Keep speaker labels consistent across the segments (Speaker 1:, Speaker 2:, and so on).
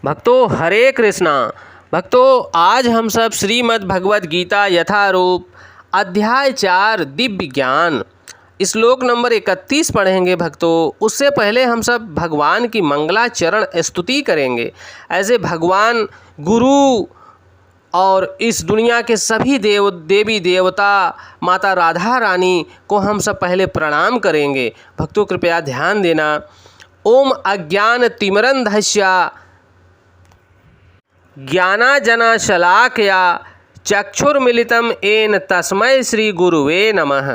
Speaker 1: भक्तों हरे कृष्णा। भक्तों आज हम सब श्रीमद् भगवद गीता यथारूप अध्याय 4 दिव्य ज्ञान श्लोक नंबर 31 पढ़ेंगे। भक्तों उससे पहले हम सब भगवान की मंगलाचरण स्तुति करेंगे। ऐसे भगवान गुरु और इस दुनिया के सभी देवी देवता माता राधा रानी को हम सब पहले प्रणाम करेंगे। भक्तों कृपया ध्यान देना। ओम अज्ञान तिमिरंधस्य ज्ञानांजनशलाकया चक्षुर्मिलितं येन तस्मै श्री गुरुवे नमः।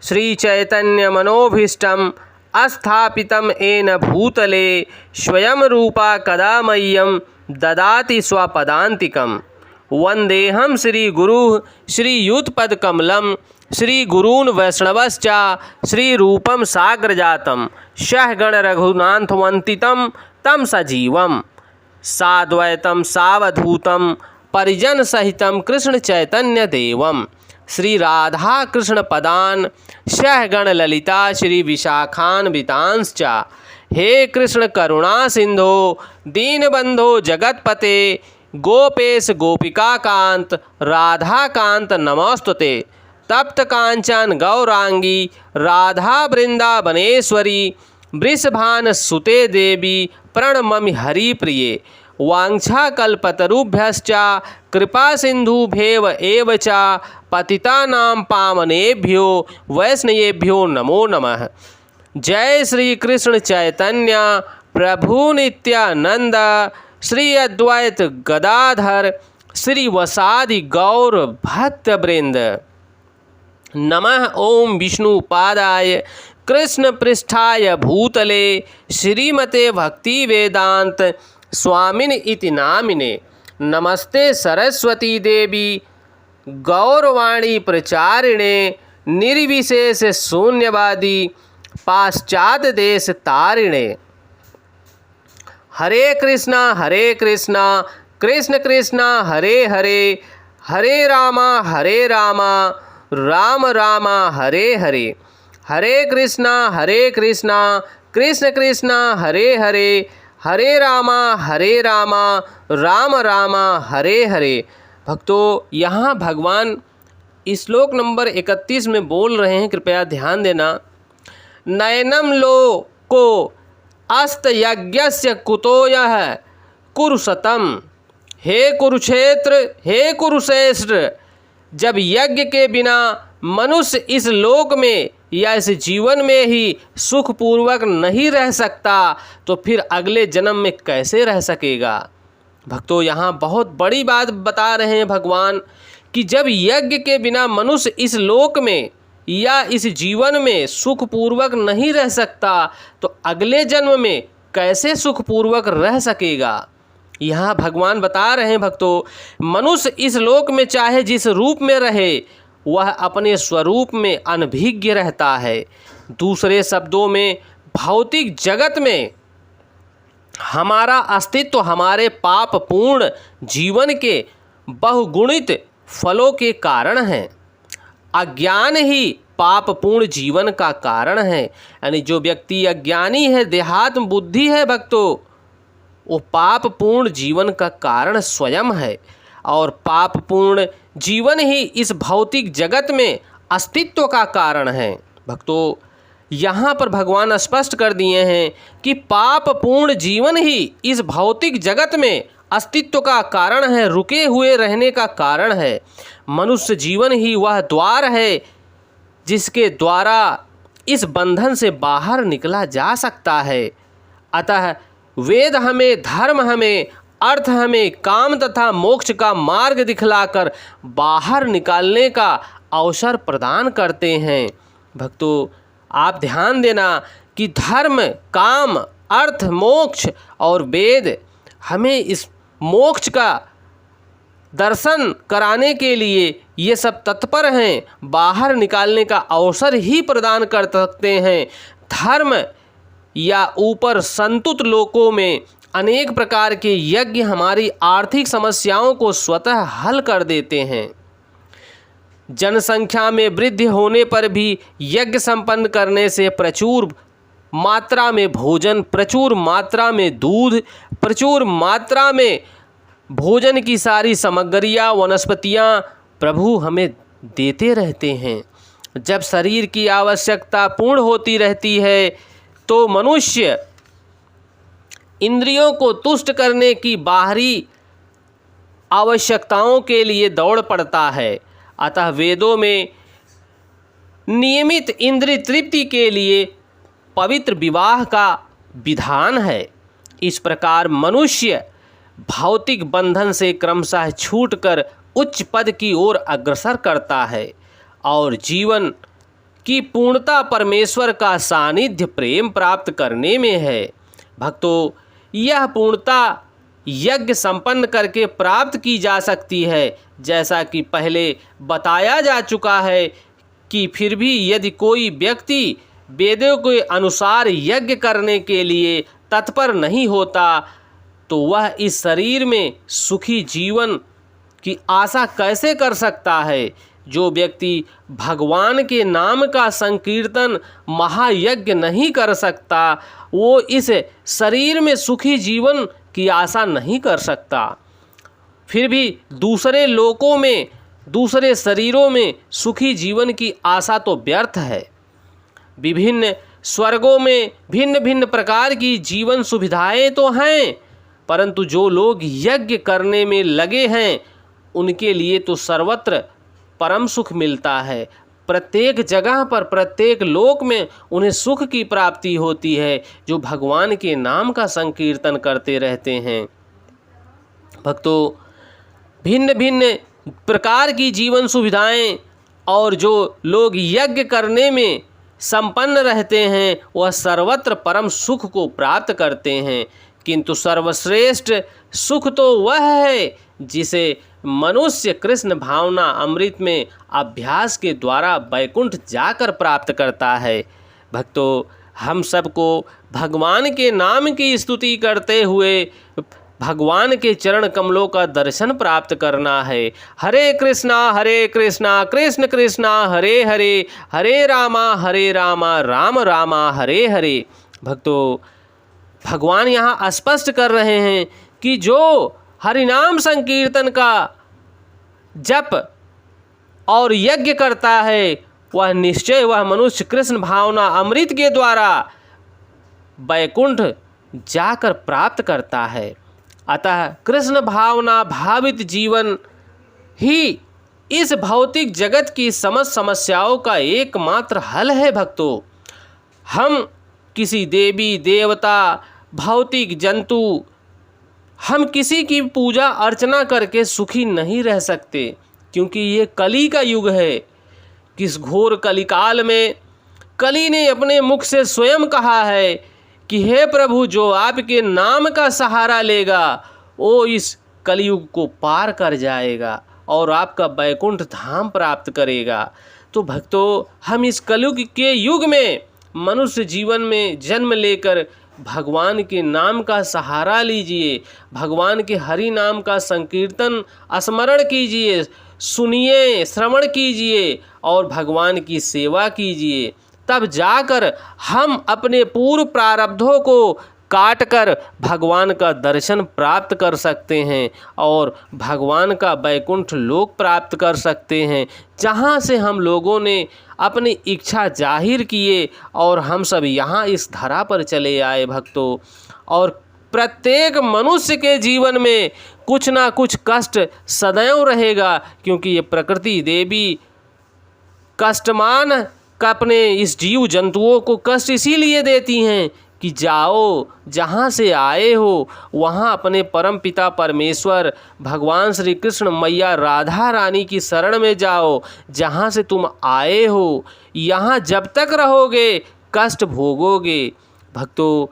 Speaker 1: श्री चैतन्य मनोभीष्टं स्थापितं येन भूतले स्वयं रूपा कदा मह्यं ददाति स्वपदान्तिकम्। वन्देऽहं श्री गुरु श्रीयुतपदकमलं श्री गुरून् वैष्णवश्च श्री रूपं साग्रजातं सहगण रघुनाथवन्दितं तं सजीवं साद्वैतं सावधूतं परिजन सहितं कृष्ण चैतन्य देवं श्री राधा कृष्ण पदान सहगण ललिता श्री विशाखान्वितांश्च। हे कृष्ण करुणा सिंधो दीनबंधो जगतपते गोपेश गोपिकाकांत राधाकांत नमोस्तुते। तप्त कांचन गौरांगी राधा वृंदावनेश्वरी वृषभान सुते देवी प्रणममि हरिप्रिये। वाञ्छाकल्पतरुभ्यश्च कृपा सिन्धुभ्येव एव च पतितानां पावनेभ्यो वैष्णवेभ्यो नमो नमः। जय श्री कृष्ण चैतन्य प्रभु नित्यानंद श्री अद्वैत गदाधर श्री वसादि गौर भक्तवृंद। नमः ओम विष्णुपादाय कृष्ण पृष्ठाय भूतले श्रीमते भक्ति वेदांत स्वामिन इति नामिने। नमस्ते सरस्वती देवी गौरवाणी प्रचारिणे निर्विशेष शून्यवादी पाश्चात्य देश तारिणे। हरे कृष्णा कृष्ण कृष्णा हरे हरे हरे रामा राम राम हरे हरे। हरे कृष्णा कृष्ण कृष्णा हरे हरे हरे रामा राम राम हरे हरे। भक्तों यहाँ भगवान श्लोक नंबर 31 में बोल रहे हैं, कृपया ध्यान देना। नयनम लोको अस्त यज्ञस्य कुतो यः कुरुशतम। हे कुरुक्षेत्र, हे कुरुश्रेष्ठ, जब यज्ञ के बिना मनुष्य इस लोक में या इस जीवन में ही सुखपूर्वक नहीं रह सकता तो फिर अगले जन्म में कैसे रह सकेगा। भक्तों यहाँ बहुत बड़ी बात बता रहे हैं भगवान कि जब यज्ञ के बिना मनुष्य इस लोक में या इस जीवन में सुखपूर्वक नहीं रह सकता तो अगले जन्म में कैसे सुखपूर्वक रह सकेगा। यहाँ भगवान बता रहे हैं भक्तों, मनुष्य इस लोक में चाहे जिस रूप में रहे वह अपने स्वरूप में अनभिज्ञ रहता है। दूसरे शब्दों में भौतिक जगत में हमारा अस्तित्व हमारे पाप पूर्ण जीवन के बहुगुणित फलों के कारण है। अज्ञान ही पाप पूर्ण जीवन का कारण है। यानी जो व्यक्ति अज्ञानी है, देहात्म बुद्धि है भक्तों, वो पाप पूर्ण जीवन का कारण स्वयं है और पाप पूर्ण जीवन ही इस भौतिक जगत में अस्तित्व का कारण है। भक्तों यहाँ पर भगवान स्पष्ट कर दिए हैं कि पाप पूर्ण जीवन ही इस भौतिक जगत में अस्तित्व का कारण है, रुके हुए रहने का कारण है। मनुष्य जीवन ही वह द्वार है जिसके द्वारा इस बंधन से बाहर निकला जा सकता है। अतः वेद हमें, धर्म हमें, अर्थ हमें काम तथा मोक्ष का मार्ग दिखलाकर बाहर निकालने का अवसर प्रदान करते हैं। भक्तों आप ध्यान देना कि धर्म, काम, अर्थ, मोक्ष और वेद हमें इस मोक्ष का दर्शन कराने के लिए ये सब तत्पर हैं, बाहर निकालने का अवसर ही प्रदान कर सकते हैं। धर्म या ऊपर संतुत लोकों में अनेक प्रकार के यज्ञ हमारी आर्थिक समस्याओं को स्वतः हल कर देते हैं। जनसंख्या में वृद्धि होने पर भी यज्ञ संपन्न करने से प्रचुर मात्रा में भोजन, प्रचुर मात्रा में दूध, प्रचुर मात्रा में भोजन की सारी सामग्रियाँ, वनस्पतियाँ प्रभु हमें देते रहते हैं। जब शरीर की आवश्यकता पूर्ण होती रहती है तो मनुष्य इंद्रियों को तुष्ट करने की बाहरी आवश्यकताओं के लिए दौड़ पड़ता है। अतः वेदों में नियमित इंद्रिय तृप्ति के लिए पवित्र विवाह का विधान है। इस प्रकार मनुष्य भौतिक बंधन से क्रमशः छूटकर उच्च पद की ओर अग्रसर करता है और जीवन की पूर्णता परमेश्वर का सानिध्य प्रेम प्राप्त करने में है। भक्तों, यह पूर्णता यज्ञ संपन्न करके प्राप्त की जा सकती है। जैसा कि पहले बताया जा चुका है कि फिर भी यदि कोई व्यक्ति वेदों के अनुसार यज्ञ करने के लिए तत्पर नहीं होता तो वह इस शरीर में सुखी जीवन की आशा कैसे कर सकता है। जो व्यक्ति भगवान के नाम का संकीर्तन महायज्ञ नहीं कर सकता वो इस शरीर में सुखी जीवन की आशा नहीं कर सकता। फिर भी दूसरे लोकों में, दूसरे शरीरों में सुखी जीवन की आशा तो व्यर्थ है। विभिन्न स्वर्गों में भिन्न भिन्न प्रकार की जीवन सुविधाएं तो हैं, परंतु जो लोग यज्ञ करने में लगे हैं उनके लिए तो सर्वत्र परम सुख मिलता है। प्रत्येक जगह पर, प्रत्येक लोक में उन्हें सुख की प्राप्ति होती है जो भगवान के नाम का संकीर्तन करते रहते हैं। भक्तों, भिन्न भिन्न प्रकार की जीवन सुविधाएं और जो लोग यज्ञ करने में संपन्न रहते हैं वह सर्वत्र परम सुख को प्राप्त करते हैं। किंतु सर्वश्रेष्ठ सुख तो वह है जिसे मनुष्य कृष्ण भावना अमृत में अभ्यास के द्वारा वैकुंठ जाकर प्राप्त करता है। भक्तों, हम सबको भगवान के नाम की स्तुति करते हुए भगवान के चरण कमलों का दर्शन प्राप्त करना है। हरे कृष्णा कृष्ण कृष्णा हरे हरे, हरे रामा राम रामा हरे हरे। भक्तों, भगवान यहाँ स्पष्ट कर रहे हैं कि जो हरिनाम संकीर्तन का जप और यज्ञ करता है वह निश्चय वह मनुष्य कृष्ण भावना अमृत के द्वारा वैकुंठ जाकर प्राप्त करता है। अतः कृष्ण भावना भावित जीवन ही इस भौतिक जगत की समस्त समस्याओं का एकमात्र हल है। भक्तों, हम किसी देवी देवता, भौतिक जंतु, हम किसी की पूजा अर्चना करके सुखी नहीं रह सकते, क्योंकि ये कली का युग है। किस घोर कलिकाल में कली ने अपने मुख से स्वयं कहा है कि हे प्रभु, जो आपके नाम का सहारा लेगा वो इस कलयुग को पार कर जाएगा और आपका वैकुंठ धाम प्राप्त करेगा। तो भक्तों, हम इस कलयुग के युग में मनुष्य जीवन में जन्म लेकर भगवान के नाम का सहारा लीजिए, भगवान के हरि नाम का संकीर्तन स्मरण कीजिए, सुनिए, श्रवण कीजिए और भगवान की सेवा कीजिए। तब जाकर हम अपने पूर्व प्रारब्धों को काट कर भगवान का दर्शन प्राप्त कर सकते हैं और भगवान का वैकुंठ लोक प्राप्त कर सकते हैं, जहाँ से हम लोगों ने अपनी इच्छा जाहिर किए और हम सब यहाँ इस धरा पर चले आए। भक्तों, और प्रत्येक मनुष्य के जीवन में कुछ ना कुछ कष्ट सदैव रहेगा, क्योंकि ये प्रकृति देवी कष्टमान अपने इस जीव जंतुओं को कष्ट इसीलिए देती हैं कि जाओ, जहाँ से आए हो वहाँ अपने परम पिता परमेश्वर भगवान श्री कृष्ण, मैया राधा रानी की शरण में जाओ। जहाँ से तुम आए हो यहाँ जब तक रहोगे कष्ट भोगोगे। भक्तों,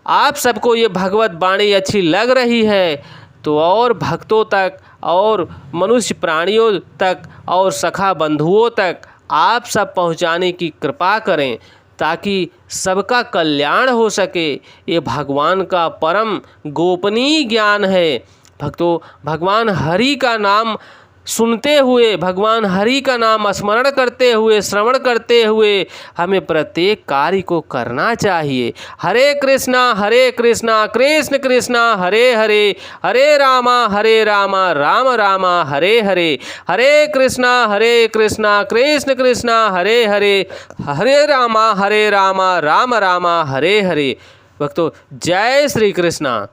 Speaker 1: आप सबको ये भगवत वाणी अच्छी लग रही है तो और भक्तों तक और मनुष्य प्राणियों तक और सखा बंधुओं तक आप सब पहुँचाने की कृपा करें, ताकि सबका कल्याण हो सके। ये भगवान का परम गोपनीय ज्ञान है। भक्तों, भगवान हरि का नाम सुनते हुए, भगवान हरि का नाम स्मरण करते हुए, श्रवण करते हुए हमें प्रत्येक कार्य को करना चाहिए। हरे कृष्णा कृष्ण कृष्णा हरे हरे, हरे रामा राम रामा हरे हरे, हरे कृष्णा कृष्ण कृष्णा हरे हरे, हरे रामा राम रामा हरे हरे। भक्तों, जय श्री कृष्णा।